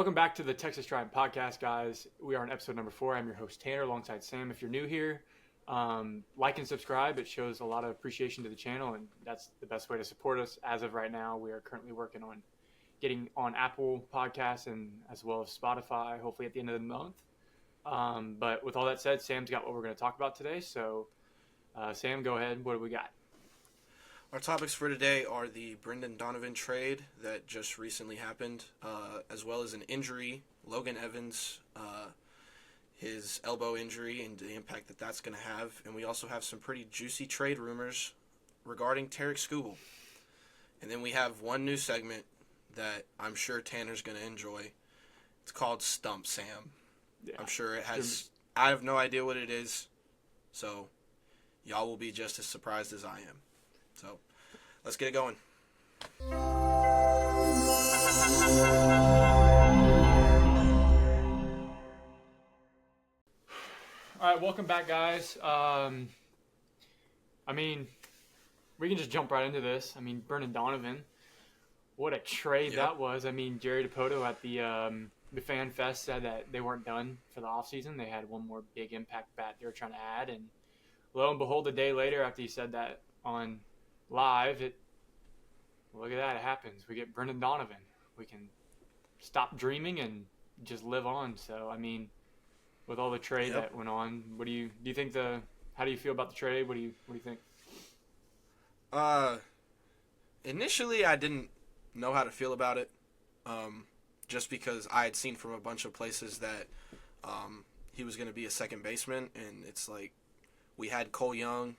Welcome back to the Texas Tribe Podcast, guys. We are on episode number 4. I'm your host, Tanner, alongside Sam. If you're new here, like and subscribe. It shows a lot of appreciation to the channel, and that's the best way to support us. As of right now, we are currently working on getting on Apple Podcasts and as well as Spotify, hopefully at the end of the month. But with all that said, Sam's got what we're going to talk about today. So, Sam, go ahead. What do we got? Our topics for today are the Brendan Donovan trade that just recently happened, as well as an injury, Logan Evans, his elbow injury and the impact that that's going to have. And we also have some pretty juicy trade rumors regarding Skubal. And then we have one new segment that I'm sure Tanner's going to enjoy. It's called Stump, Sam. Yeah. I'm sure it has... I have no idea what it is, so y'all will be just as surprised as I am. So, let's get it going. All right, welcome back, guys. We can just jump right into this. Brendan Donovan, what a trade that was. Jerry DiPoto at the Fan Fest said that they weren't done for the offseason. They had one more big impact bat they were trying to add, and lo and behold, a day later after he said that on live, look at that, it happens. We get Brendan Donovan. We can stop dreaming and just live on. So, with all the trade that went on, what do you think how do you feel about the trade? What do you think? Initially I didn't know how to feel about it. Just because I had seen from a bunch of places that he was going to be a second baseman, and it's like we had Cole Young.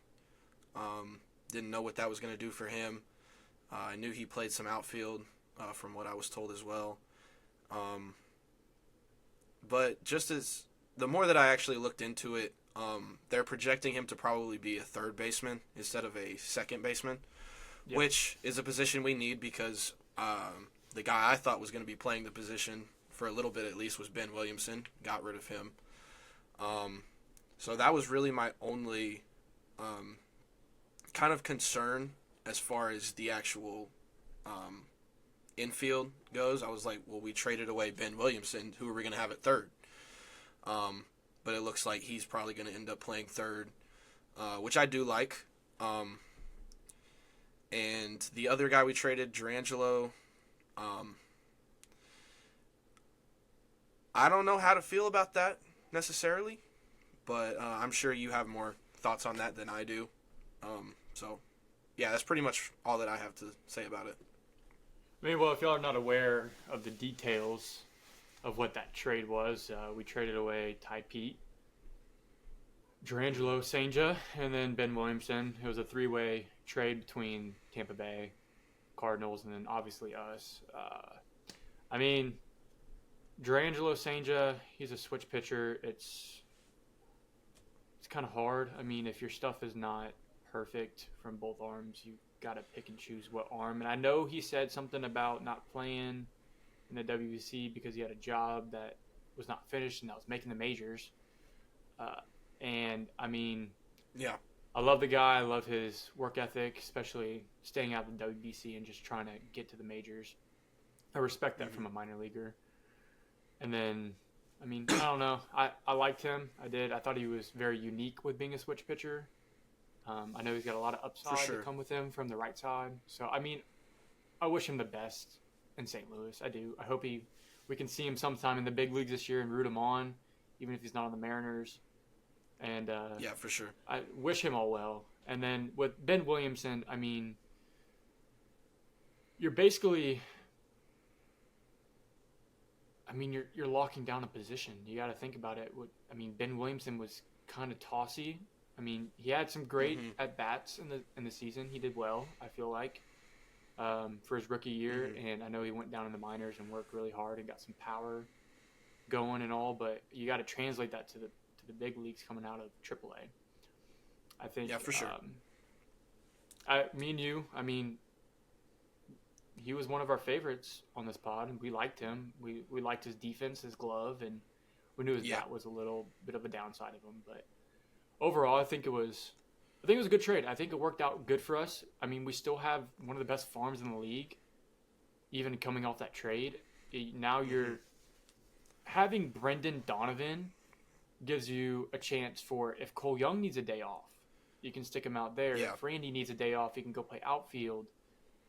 Didn't know what that was going to do for him. I knew he played some outfield from what I was told as well. But just as the more that I actually looked into it, they're projecting him to probably be a third baseman instead of a second baseman, which is a position we need because the guy I thought was going to be playing the position for a little bit at least was Ben Williamson. Got rid of him. So that was really my only kind of concern as far as the actual infield goes. I was like, well, we traded away Ben Williamson. Who are we going to have at third? But it looks like he's probably going to end up playing third, which I do like. And the other guy we traded, Durangelo, I don't know how to feel about that necessarily, but I'm sure you have more thoughts on that than I do. So, yeah, that's pretty much all that I have to say about it. Well, if y'all are not aware of the details of what that trade was, we traded away Ty Pete, Durangelo Senja, and then Ben Williamson. It was a three-way trade between Tampa Bay, Cardinals, and then obviously us. Durangelo Senja, he's a switch pitcher. It's kind of hard. If your stuff is not perfect from both arms, you got to pick and choose what arm. And I know he said something about not playing in the WBC because he had a job that was not finished and that was making the majors. Yeah. I love the guy. I love his work ethic, especially staying out of the WBC and just trying to get to the majors. I respect that from a minor leaguer. And then, I don't know. I liked him. I did. I thought he was very unique with being a switch pitcher. I know he's got a lot of upside to come with him from the right side. So, I wish him the best in St. Louis. I do. I hope we can see him sometime in the big leagues this year and root him on, even if he's not on the Mariners. And yeah, for sure. I wish him all well. And then with Ben Williamson, you're basically, you're locking down a position. You got to think about it. Ben Williamson was kind of tossy. He had some great at-bats in the season. He did well, I feel like, for his rookie year. And I know he went down in the minors and worked really hard and got some power going and all. But you got to translate that to the big leagues coming out of AAA. I think. Yeah, for sure. Me and you, he was one of our favorites on this pod, and we liked him. We liked his defense, his glove, and we knew his bat was a little bit of a downside of him. But overall, I think it was a good trade. I think it worked out good for us. We still have one of the best farms in the league, even coming off that trade. Now you're having Brendan Donovan gives you a chance for if Cole Young needs a day off, you can stick him out there. Yeah. If Randy needs a day off, he can go play outfield.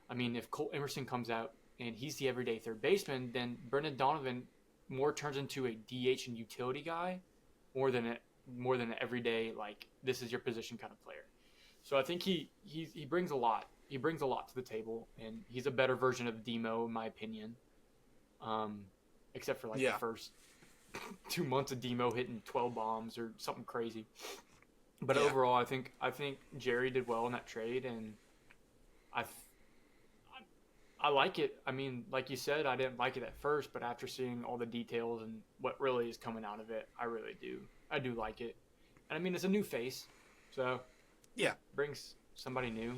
I mean, if Cole Emerson comes out and he's the everyday third baseman, then Brendan Donovan more turns into a DH and utility guy more than an everyday, like, this is your position kind of player. So I think he brings a lot. He brings a lot to the table, and he's a better version of Demo in my opinion. Except for the first 2 months of Demo hitting 12 bombs or something crazy. But overall, I think Jerry did well in that trade, and I like it. I mean, like you said, I didn't like it at first, but after seeing all the details and what really is coming out of it, I really do. I do like it. And I mean, it's a new face, so brings somebody new.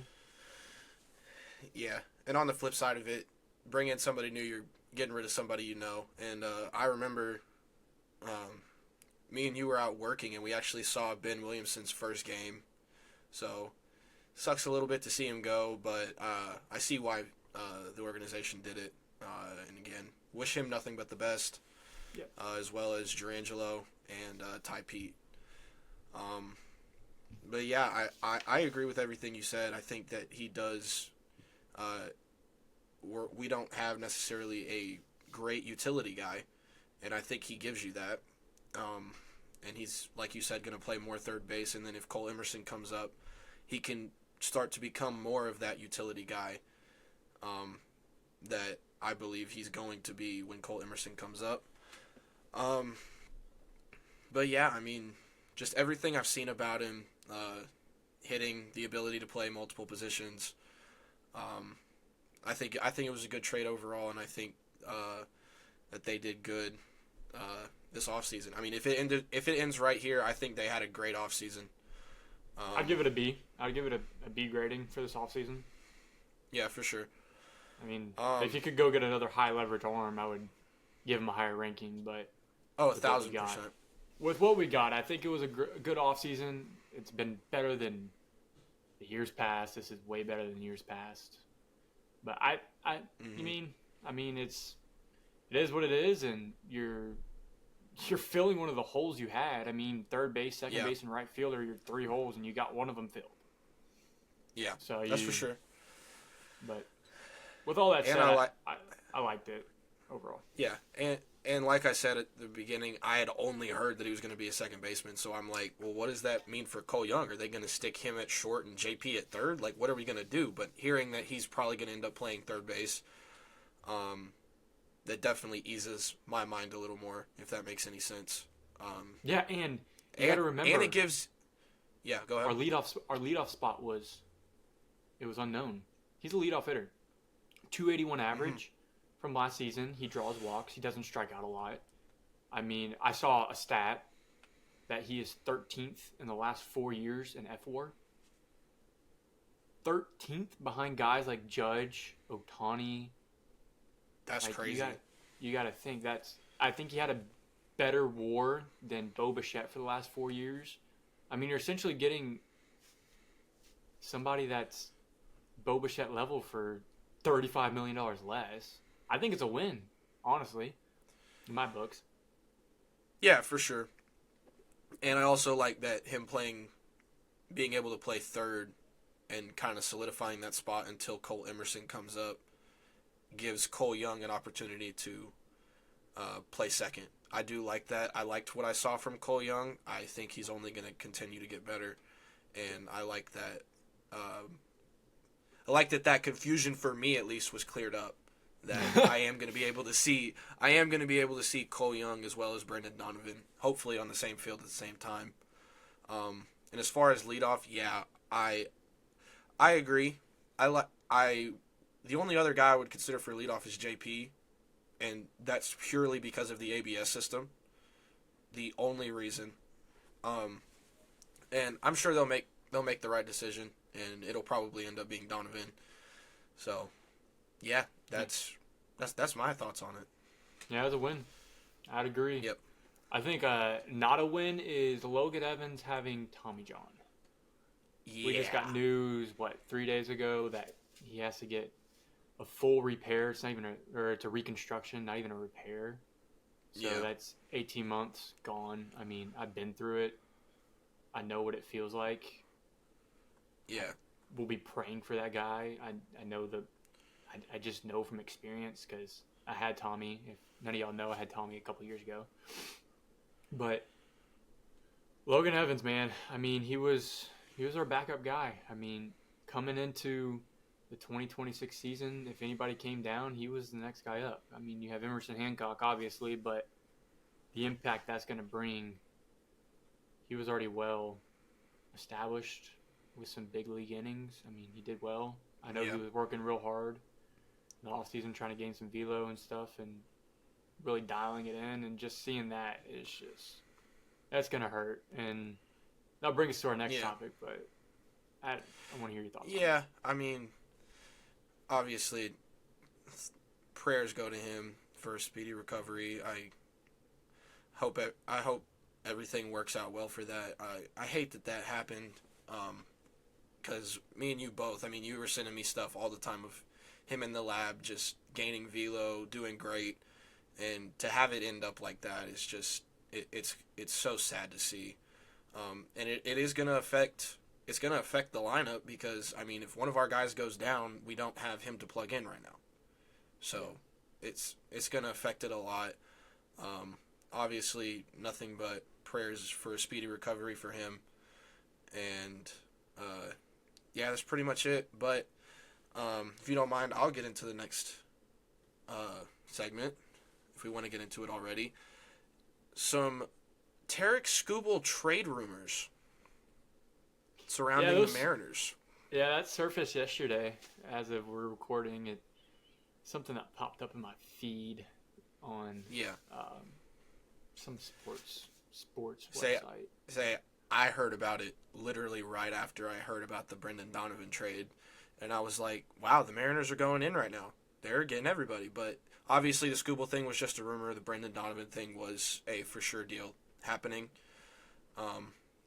Yeah, and on the flip side of it, bring in somebody new, you're getting rid of somebody you know. And I remember me and you were out working, and we actually saw Ben Williamson's first game. So, sucks a little bit to see him go, but I see why the organization did it. And again, wish him nothing but the best, as well as Durangelo and Ty Pete. But yeah, I agree with everything you said. I think that he does. We don't have necessarily a great utility guy, and I think he gives you that. And he's, like you said, going to play more third base, and then if Cole Emerson comes up, he can start to become more of that utility guy that I believe he's going to be when Cole Emerson comes up. But yeah, I mean, just everything I've seen about him, hitting, the ability to play multiple positions, I think it was a good trade overall, and I think that they did good this offseason. I mean, if it ends right here, I think they had a great offseason. I'd give it a B. I'd give it a B grading for this offseason. Yeah, for sure. I mean, if you could go get another high leverage arm, I would give him a higher ranking. But 1,000%. With what we got, I think it was a good offseason. It's been better than the years past. This is way better than years past. But I mean, it is what it is, and you're filling one of the holes you had. I mean, third base, second base, and right field are your three holes, and you got one of them filled. Yeah, so that's for sure. But with all that said, I liked it overall. Yeah, and like I said at the beginning, I had only heard that he was going to be a second baseman, so I'm like, well, what does that mean for Cole Young? Are they going to stick him at short and JP at third? Like, what are we going to do? But hearing that he's probably going to end up playing third base, that definitely eases my mind a little more, if that makes any sense. Yeah, and you got to remember, and it gives. Yeah, go ahead. Our leadoff spot was unknown. He's a leadoff hitter, 281 average from last season. He draws walks. He doesn't strike out a lot. I mean, I saw a stat that he is 13th in the last 4 years in FWAR. 13th behind guys like Judge, Ohtani. That's crazy. You got to think I think he had a better WAR than Bo Bichette for the last 4 years. I mean, you're essentially getting somebody that's Bo Bichette level for $35 million less. I think it's a win, honestly, in my books. Yeah, for sure. And I also like that being able to play third and kind of solidifying that spot until Cole Emerson comes up gives Cole Young an opportunity to play second. I do like that. I liked what I saw from Cole Young. I think he's only going to continue to get better, and I like that. I like that confusion for me at least was cleared up. That I am going to be able to see Cole Young as well as Brendan Donovan, hopefully on the same field at the same time. And as far as leadoff, yeah, I agree. The only other guy I would consider for leadoff is JP, and that's purely because of the ABS system. The only reason. And I'm sure they'll make the right decision, and it'll probably end up being Donovan. So, yeah, that's my thoughts on it. Yeah, it was a win. I'd agree. Yep. I think not a win is Logan Evans having Tommy John. Yeah. We just got news 3 days ago that he has to get a full repair. It's not even it's a reconstruction, not even a repair. So that's 18 months gone. I mean, I've been through it. I know what it feels like. Yeah. We'll be praying for that guy. I know I just know from experience because I had Tommy. If none of y'all know, I had Tommy a couple years ago. But Logan Evans, man, I mean, he was our backup guy. I mean, coming into the 2026 season, if anybody came down, he was the next guy up. I mean, you have Emerson Hancock, obviously, but the impact that's going to bring, he was already well established with some big league innings. I mean, he did well. I know he was working real hard in the offseason trying to gain some velo and stuff and really dialing it in, and just seeing that is just, that's going to hurt. And that'll bring us to our next topic, but I want to hear your thoughts. Yeah, I mean, obviously, prayers go to him for a speedy recovery. I hope everything works out well for that. I hate that happened, because me and you both, I mean, you were sending me stuff all the time of him in the lab just gaining velo, doing great, and to have it end up like that is just, it's so sad to see. And it is going to affect the lineup because, I mean, if one of our guys goes down, we don't have him to plug in right now. So it's going to affect it a lot. Obviously, nothing but prayers for a speedy recovery for him. And, that's pretty much it. But if you don't mind, I'll get into the next segment, if we want to get into it already. Some Tarek Skubal trade rumors surrounding the Mariners. Yeah, that surfaced yesterday as of we're recording. It something that popped up in my feed on some sports website. I heard about it literally right after I heard about the Brendan Donovan trade, and I was like, wow, the Mariners are going in right now. They're getting everybody. But obviously the Skubal thing was just a rumor. The Brendan Donovan thing was a for sure deal happening.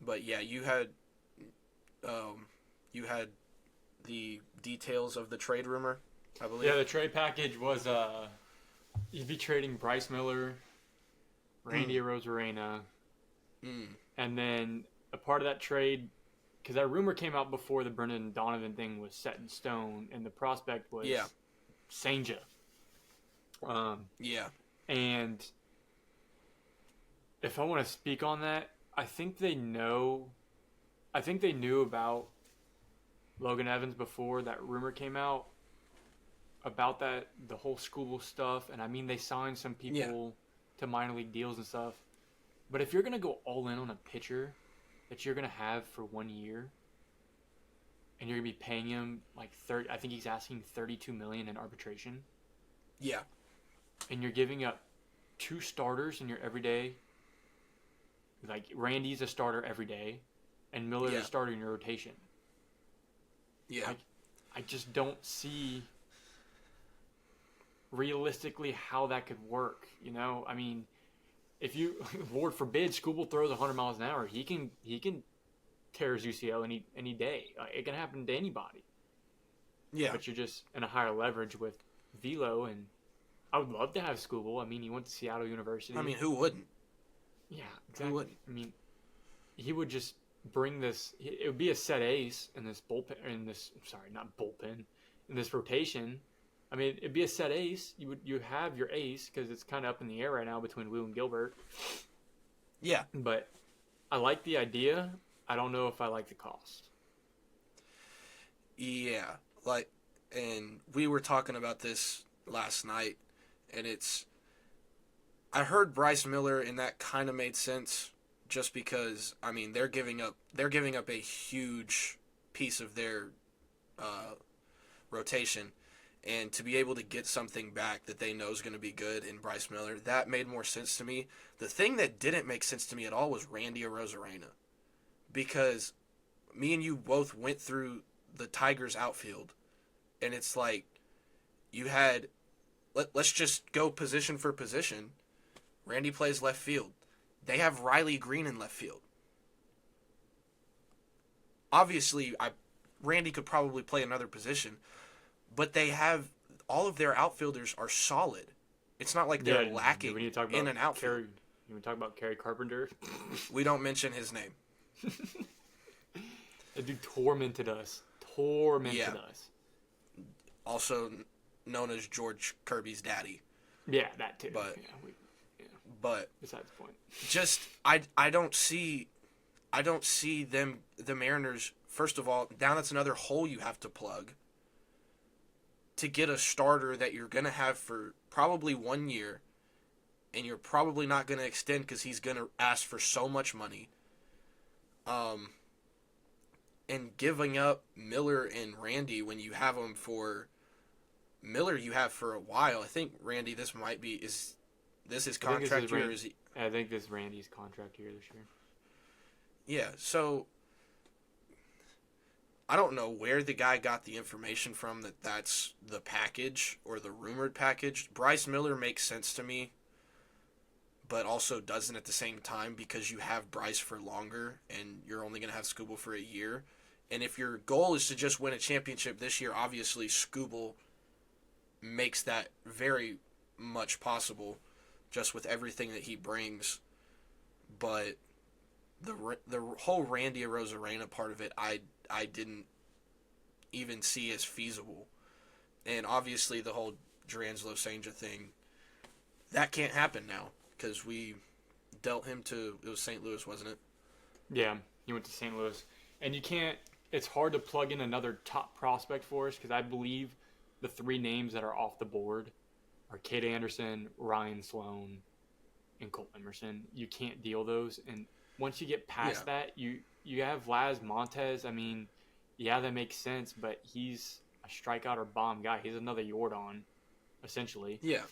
But yeah, you had the details of the trade rumor, I believe. Yeah, the trade package was you'd be trading Bryce Miller, Randy Arozarena, and then a part of that trade, because that rumor came out before the Brendan Donovan thing was set in stone, and the prospect was Senja. And if I want to speak on that, I think they knew about Logan Evans before that rumor came out about the whole Skubal stuff. And I mean, they signed some people to minor league deals and stuff. But if you're going to go all in on a pitcher that you're going to have for 1 year, and you're going to be paying him like I think he's asking $32 million in arbitration. Yeah. And you're giving up 2 starters in your everyday. Like, Randy's a starter every day, and Miller's a starter in your rotation. Yeah. I just don't see realistically how that could work, you know? I mean, if you, Lord forbid, Skubal throws 100 miles an hour, he can tear his UCL any day. It can happen to anybody. Yeah. But you're just in a higher leverage with velo, and I would love to have Skubal. I mean, he went to Seattle University. I mean, who wouldn't? Yeah, exactly. I mean, he would just bring this. It would be a set ace in this bullpen. In this rotation. I mean, it'd be a set ace. You have your ace because it's kind of up in the air right now between Will and Gilbert. Yeah, but I like the idea. I don't know if I like the cost. Yeah, and we were talking about this last night, and I heard Bryce Miller, and that kind of made sense, just because, I mean, they're giving up a huge piece of their rotation, and to be able to get something back that they know is going to be good in Bryce Miller, that made more sense to me. The thing that didn't make sense to me at all was Randy Arozarena, because me and you both went through the Tigers outfield, and it's like you had, let's just go position for position. Randy plays left field. They have Riley Green in left field. Obviously, Randy could probably play another position, but they have all of their outfielders are solid. It's not like Yeah, they're lacking we need to talk in about an outfield. Kerry. You want to talk about Kerry Carpenter? We don't mention his name. That dude tormented us. Yeah. Us. Also known as George Kirby's daddy. Yeah, that too. But yeah. But Besides the point. just I don't see them, the Mariners. First of all, now that's another hole you have to plug to get a starter that you're gonna have for probably 1 year, and you're probably not gonna extend because he's gonna ask for so much money. And giving up Miller and Randy when you have them for Miller, you have for a while. I think Randy, this his contract year? I think this is Randy's contract year this year. Yeah, so I don't know where the guy got the information from that that's the package or the rumored package. Bryce Miller makes sense to me, but also doesn't at the same time because you have Bryce for longer and you're only going to have Skubal for a year. And if your goal is to just win a championship this year, obviously Skubal makes that very much possible just with everything that he brings. But the whole Randy Arozarena part of it, I didn't even see as feasible. And obviously the whole Durangelo Sanja thing, that can't happen now because we dealt him to, it was St. Louis, wasn't it? Yeah, he went to St. Louis. And you can't, it's hard to plug in another top prospect for us because I believe the three names that are off the board are Cade Anderson, Ryan Sloan, and Cole Emerson. You can't deal those. And once you get past that, you have Laz Montez. I mean, yeah, that makes sense, but he's a strikeout or bomb guy. He's another Yordan, essentially. Yeah.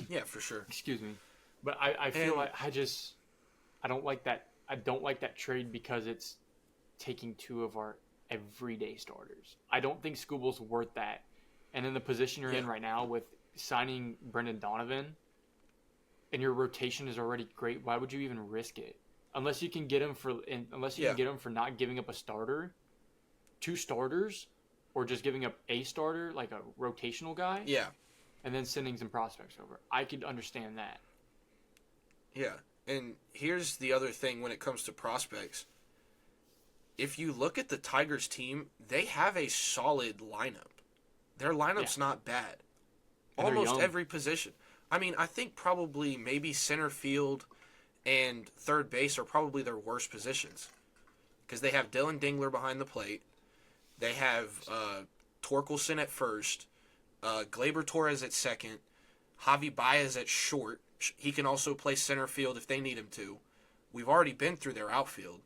Yeah, for sure. Excuse me. But I feel like I don't like that. I don't like that trade because it's taking two of our everyday starters. I don't think Skubal's worth that. And in the position you're in right now with signing Brendan Donovan and your rotation is already great, why would you even risk it? Unless you can get him for not giving up a starter, two starters, or just giving up a starter, like a rotational guy. Yeah. And then sending some prospects over. I could understand that. Yeah. And here's the other thing when it comes to prospects. If you look at the Tigers team, they have a solid lineup. Their lineup's not bad. And almost every position. I mean, I think probably maybe center field and third base are probably their worst positions. Because they have Dylan Dingler behind the plate. They have Torkelson at first. Gleyber Torres at second. Javi Baez at short. He can also play center field if they need him to. We've already been through their outfield.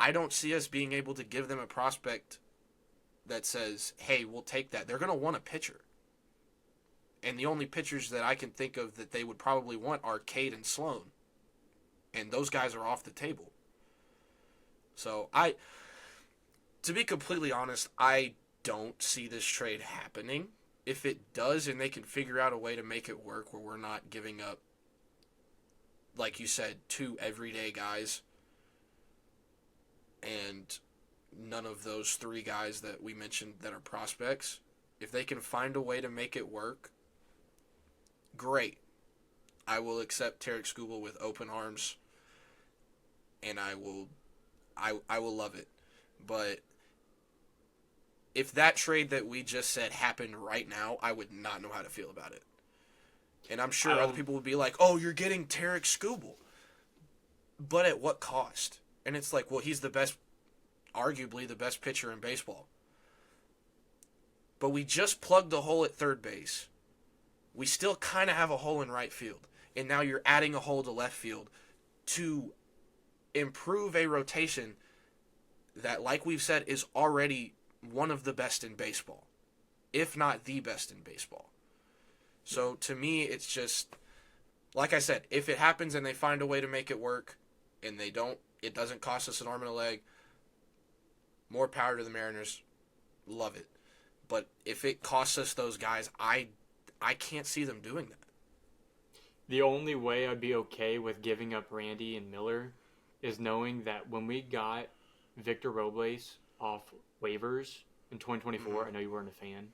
I don't see us being able to give them a prospect that says, hey, we'll take that. They're going to want a pitcher. And the only pitchers that I can think of that they would probably want are Cade and Sloan. And those guys are off the table. So to be completely honest, I don't see this trade happening. If it does and they can figure out a way to make it work where we're not giving up, like you said, two everyday guys and none of those three guys that we mentioned that are prospects, if they can find a way to make it work, great. I will accept Tarik Skubal with open arms, and I will love it. But if that trade that we just said happened right now, I would not know how to feel about it. And I'm sure other people would be like, oh, you're getting Tarik Skubal. But at what cost? And it's like, well, he's arguably the best pitcher in baseball. But we just plugged the hole at third base. We still kind of have a hole in right field. And now you're adding a hole to left field to improve a rotation that, like we've said, is already one of the best in baseball, if not the best in baseball. So to me, it's just, like I said, if it happens and they find a way to make it work and it doesn't cost us an arm and a leg, more power to the Mariners. Love it. But if it costs us those guys, I can't see them doing that. The only way I'd be okay with giving up Randy and Miller is knowing that when we got Victor Robles off waivers in 2024, I know you weren't a fan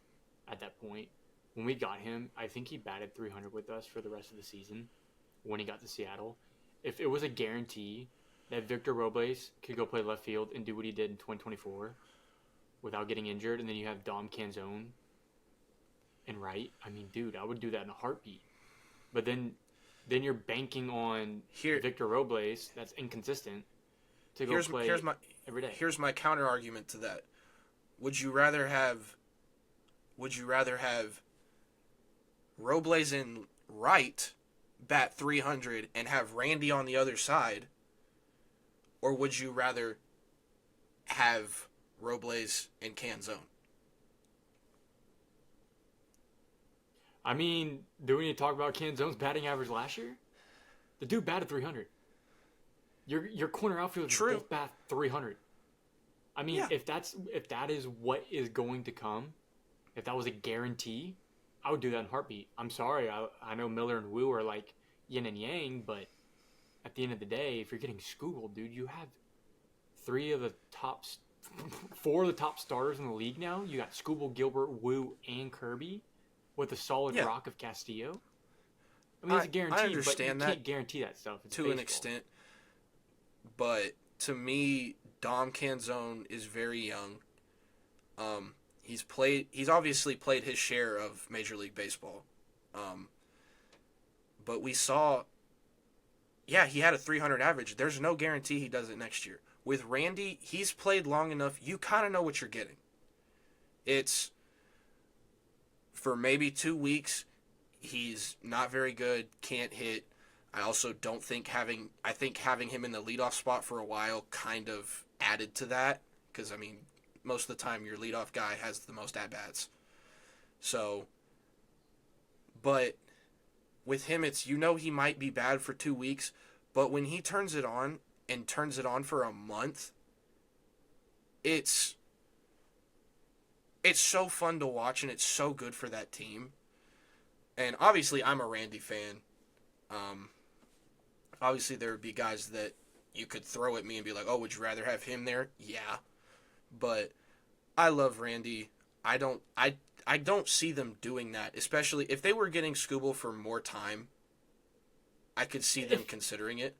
at that point, when we got him, I think he batted 300 with us for the rest of the season when he got to Seattle. If it was a guarantee that Victor Robles could go play left field and do what he did in 2024 without getting injured, and then you have Dom Canzone and right, I mean, dude, I would do that in a heartbeat. But then you're banking on Victor Robles that's inconsistent to go play every day. Here's my counter argument to that. Would you rather have Robles in right bat 300 and have Randy on the other side, or would you rather have Robles and Canzone? I mean, do we need to talk about Canzone's batting average last year? The dude batted 300. Your corner outfielders both bat 300. I mean, if that is what is going to come, if that was a guarantee, I would do that in a heartbeat. I'm sorry, I know Miller and Wu are like yin and yang, but at the end of the day, if you're getting Skubal, dude, you have 4 of the top starters in the league now. You got Skubal, Gilbert, Wu, and Kirby with a solid rock of Castillo. I mean, it's a guarantee, I understand but you can't guarantee that stuff. It's to baseball. An extent. But to me, Dom Canzone is very young. He's obviously played his share of Major League Baseball. But we saw, he had a 300 average. There's no guarantee he does it next year. With Randy, he's played long enough. You kind of know what you're getting. It's for maybe 2 weeks. He's not very good, can't hit. I also don't think having him in the leadoff spot for a while kind of added to that. Because, I mean, most of the time your leadoff guy has the most at-bats. So, but with him, it's, he might be bad for 2 weeks. But when he turns it on for a month, it's so fun to watch and it's so good for that team. And obviously, I'm a Randy fan. Obviously, there would be guys that you could throw at me and be like, oh, would you rather have him there? Yeah. But I love Randy. I don't see them doing that, especially if they were getting Skubal for more time. I could see them considering it.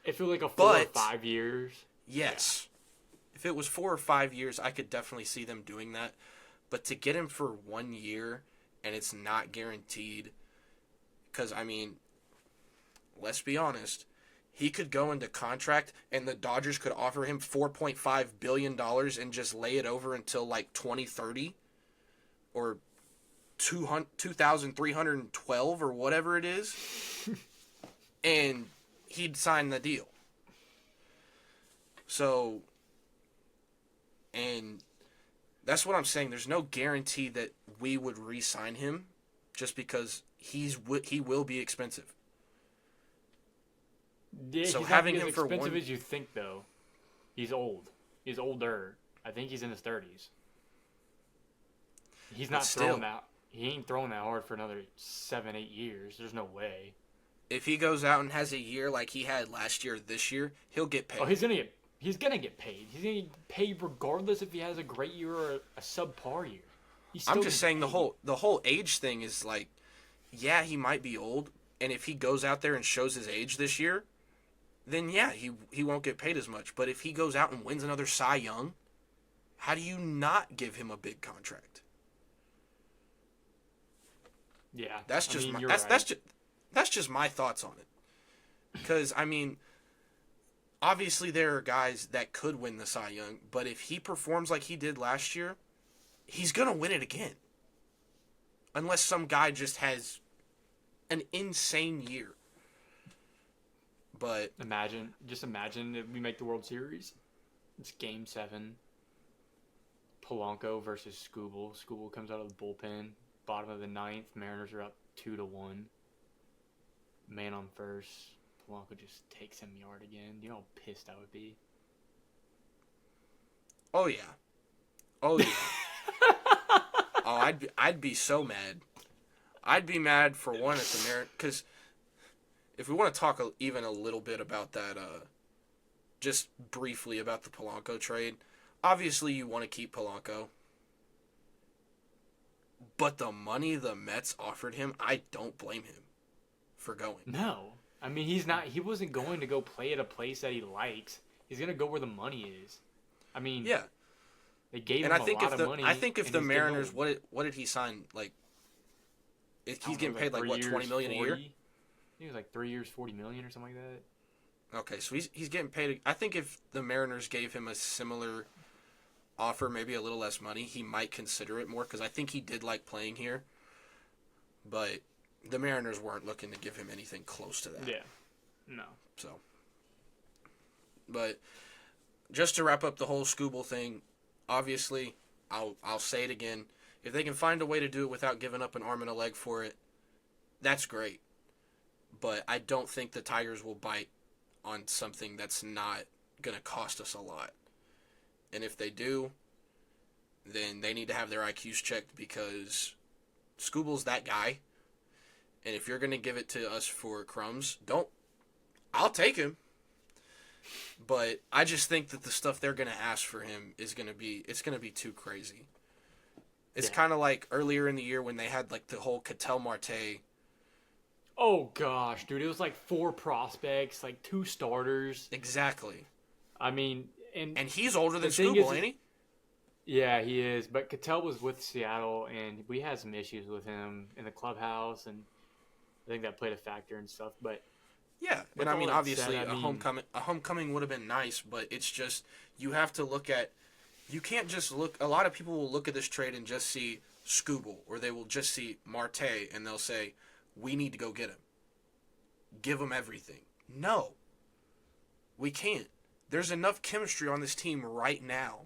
If it was like a 4 or 5 years. Yes. Yeah. If it was 4 or 5 years, I could definitely see them doing that. But to get him for 1 year and it's not guaranteed, because, I mean, let's be honest, he could go into contract and the Dodgers could offer him $4.5 billion and just lay it over until like 2030 or 2,312 or whatever it is. And he'd sign the deal. So, and that's what I'm saying. There's no guarantee that we would re-sign him just because he will be expensive. Yeah, so he's having him for expensive as you think, though. He's old. He's older. I think he's in his 30s. He's not throwing that. He ain't throwing that hard for another 7-8 years. There's no way. If he goes out and has a year like he had last year, this year, he'll get paid. Oh, he's gonna get paid. He's gonna get paid regardless if he has a great year or a subpar year. I'm just saying the whole age thing is like, yeah, he might be old, and if he goes out there and shows his age this year, then yeah, he won't get paid as much. But if he goes out and wins another Cy Young, how do you not give him a big contract? Yeah, that's just my thoughts on it. Because I mean, obviously there are guys that could win the Cy Young, but if he performs like he did last year, he's gonna win it again. Unless some guy just has an insane year. But imagine if we make the World Series. It's Game 7. Polanco versus Skubal. Skubal comes out of the bullpen. Bottom of the 9th. Mariners are up 2-1. Man on first. Polanco just takes him yard again. You know how pissed I would be? Oh, yeah. Oh, yeah. I'd be so mad. I'd be mad for one at the Mariners. Because if we want to talk even a little bit about that, just briefly about the Polanco trade, obviously you want to keep Polanco. But the money the Mets offered him, I don't blame him for going. No. I mean, he wasn't going to go play at a place that he likes. He's going to go where the money is. I mean, Yeah. they gave And him a lot of money. I think if and the he's Mariners, getting what did he sign? Like, I he's don't know, getting paid like what, 20 million a year? I think it was like 3 years, 40 million or something like that. Okay, so he's getting paid. I think if the Mariners gave him a similar offer, maybe a little less money, he might consider it more because I think he did like playing here. But the Mariners weren't looking to give him anything close to that. Yeah. No. So, but just to wrap up the whole Skubal thing, obviously, I'll say it again. If they can find a way to do it without giving up an arm and a leg for it, that's great. But I don't think the Tigers will bite on something that's not going to cost us a lot. And if they do, then they need to have their IQs checked because Skubal's that guy. And if you're going to give it to us for crumbs, I'll take him. But I just think that the stuff they're going to ask for him is going to be too crazy. It's kind of like earlier in the year when they had like the whole Ketel Marte. Oh gosh, dude, it was like 4 prospects, like 2 starters. Exactly. I mean, and he's older than thing Skubal, is, ain't he? Yeah, he is. But Ketel was with Seattle, and we had some issues with him in the clubhouse, and I think that played a factor and stuff. But yeah, with and I all mean, that obviously, said, a homecoming would have been nice, but it's just you have to look at. You can't just look. A lot of people will look at this trade and just see Skubal, or they will just see Marte, and they'll say, "We need to go get him. Give him everything." No, we can't. There's enough chemistry on this team right now.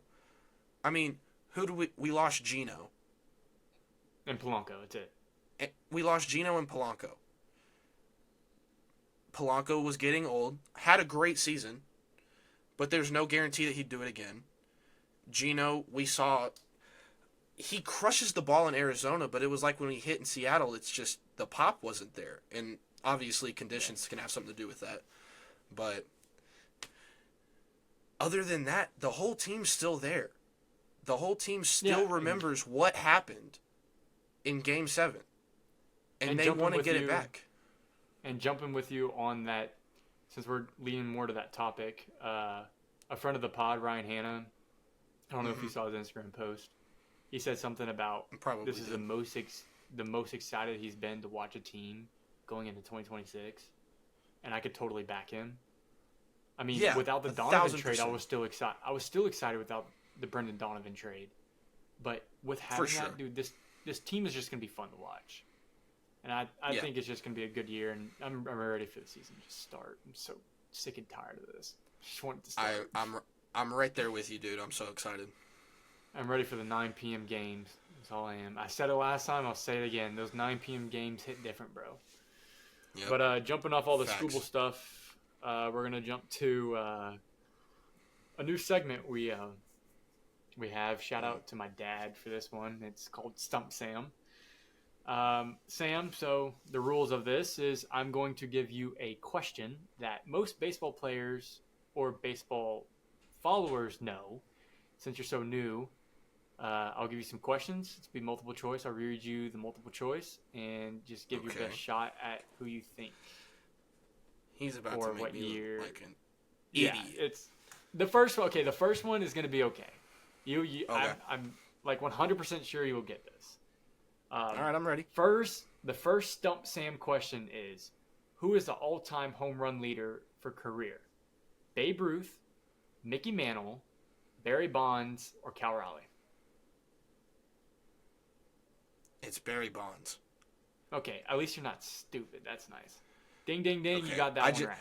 I mean, who do we lost Gino. And Polanco, that's it. We lost Gino and Polanco. Polanco was getting old, had a great season, but there's no guarantee that he'd do it again. Gino, we saw, he crushes the ball in Arizona, but it was like when he hit in Seattle, it's just the pop wasn't there. And obviously conditions can have something to do with that. But other than that, the whole team's still there. The whole team still remembers what happened in Game 7. And they want to get it back. And jumping with you on that, since we're leaning more to that topic, a friend of the pod, Ryan Hanna, I don't know if you saw his Instagram post. He said something about this is the most excited he's been to watch a team going into 2026, and I could totally back him. I mean, without the Donovan trade, I was still excited. I was still excited without the Brendan Donovan trade, but with having that, dude, this team is just gonna be fun to watch, and I think it's just gonna be a good year, and I'm ready for the season to just start. I'm so sick and tired of this. Just want it to start. I'm right there with you, dude. I'm so excited. I'm ready for the 9 p.m. games. That's all I am. I said it last time. I'll say it again. Those 9 p.m. games hit different, bro. Yep. But jumping off all the Skubal stuff, we're going to jump to a new segment we have. Shout out to my dad for this one. It's called Stump Sam. Sam, so the rules of this is I'm going to give you a question that most baseball players or baseball followers know. Since you're so new, I'll give you some questions. It's be multiple choice. I'll read you the multiple choice and just give your best shot at who you think. He's about to make me look like an idiot. Yeah, it's the first one. Okay, the first one is going to be okay. Okay. I'm like 100% sure you will get this. All right, I'm ready. The first Stump Sam question is, who is the all-time home run leader for career? Babe Ruth, Mickey Mantle, Barry Bonds, or Cal Raleigh? It's Barry Bonds. Okay, at least you're not stupid. That's nice. Ding, ding, ding. Okay. You got that one right.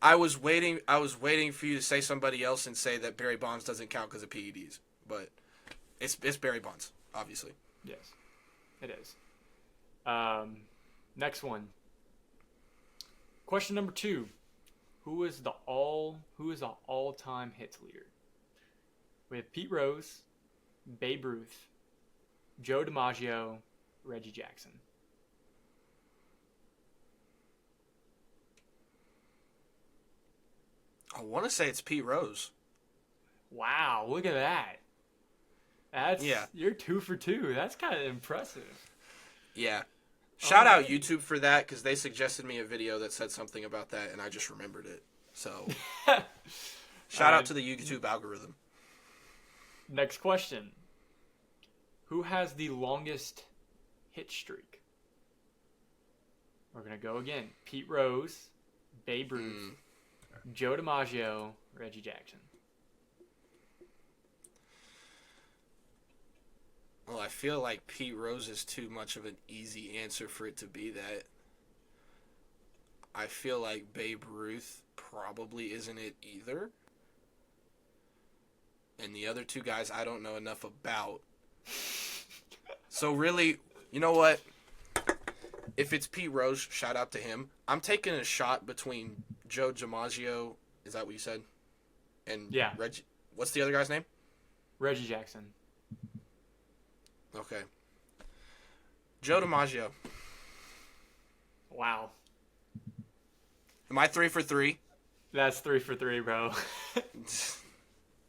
I was waiting for you to say somebody else and say that Barry Bonds doesn't count because of PEDs, but it's Barry Bonds, obviously. Yes, it is. Next one. Question number 2. Who is the all-time hits leader? We have Pete Rose, Babe Ruth, Joe DiMaggio, Reggie Jackson. I want to say it's Pete Rose. Wow, look at that. Yeah. You're 2 for 2. That's kind of impressive. Yeah. Shout out right. YouTube for that, because they suggested me a video that said something about that, and I just remembered it. So, shout out to the YouTube algorithm. Next question. Who has the longest hit streak? We're going to go again. Pete Rose, Babe Ruth, Joe DiMaggio, Reggie Jackson. Well, I feel like Pete Rose is too much of an easy answer for it to be that. I feel like Babe Ruth probably isn't it either. And the other two guys I don't know enough about. So really, you know what? If it's Pete Rose, shout out to him. I'm taking a shot between Joe DiMaggio, is that what you said? And Reggie. What's the other guy's name? Reggie Jackson. Okay. Joe DiMaggio. Wow. Am I 3 for 3? That's 3 for 3, bro.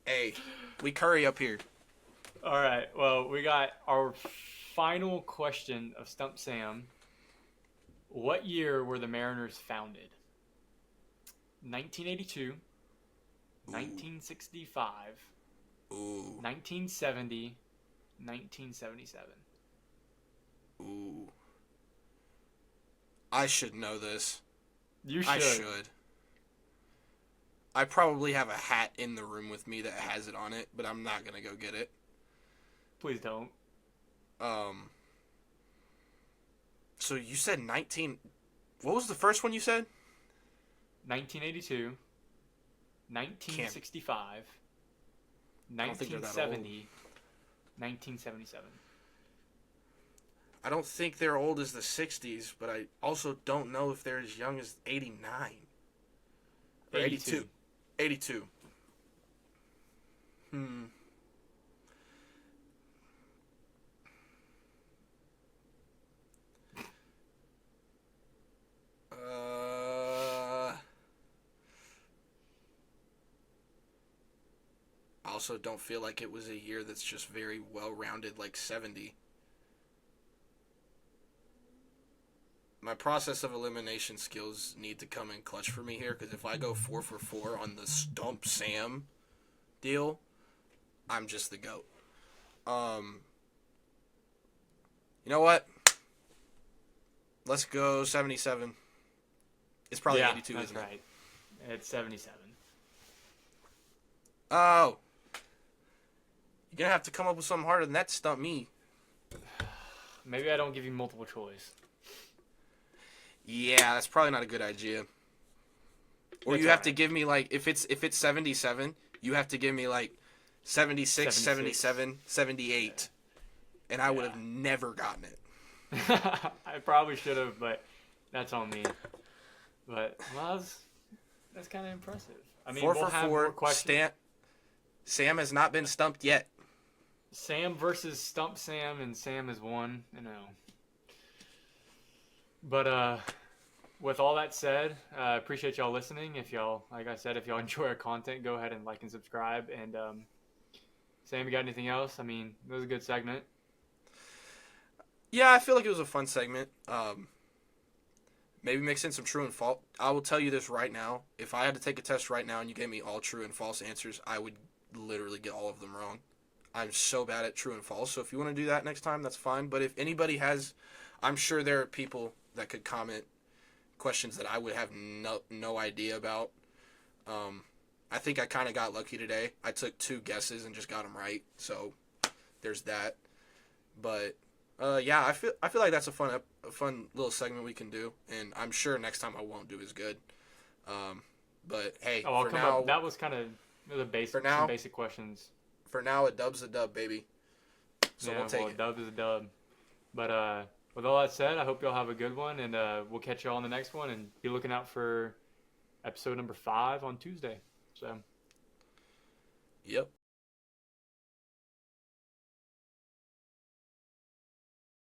Hey, we curry up here. All right. Well, we got our final question of Stump Sam. What year were the Mariners founded? 1982, 1965, 1970, 1977. Ooh. I should know this. You should. I should. I probably have a hat in the room with me that has it on it, but I'm not going to go get it. Please don't. So you said 19... What was the first one you said? 1982, 1965, 1970, 1977. I don't think they're old as the 60s, but I also don't know if they're as young as 89. Or 82. 82. I also don't feel like it was a year that's just very well-rounded like 70. My process of elimination skills need to come in clutch for me here, because if I go 4 for 4 on the Stump Sam deal, I'm just the GOAT. You know what? Let's go 77. It's probably 82, that's isn't it? right. It's 77. Oh. You're going to have to come up with something harder than that to stump me. Maybe I don't give you multiple choice. Yeah, that's probably not a good idea. Or you have to give me, like, if it's 77, you have to give me, like, 76, 77, 78. And I would have never gotten it. I probably should have, but that's on me. But, well, that's kind of impressive. I mean, 4 we'll for have 4. more questions. Sam has not been stumped yet. Sam versus Stump Sam, and Sam has won, you know. But with all that said, appreciate y'all listening. If y'all, like I said, if y'all enjoy our content, go ahead and like and subscribe. And Sam, you got anything else? I mean, it was a good segment. Yeah, I feel like it was a fun segment. Maybe mix in some true and false. I will tell you this right now. If I had to take a test right now and you gave me all true and false answers, I would literally get all of them wrong. I'm so bad at true and false. So if you want to do that next time, that's fine. But if anybody has, I'm sure there are people that could comment questions that I would have no idea about. I think I kind of got lucky today. I took 2 guesses and just got them right. So there's that. But yeah, I feel like that's a fun little segment we can do, and I'm sure next time I won't do as good. But hey, for now, that was kind of the basic, some basic questions. For now, a dub's a dub, baby. So we'll take it. A dub is a dub. But with all that said, I hope y'all have a good one, and we'll catch y'all on the next one, and be looking out for episode number 5 on Tuesday. So. Yep.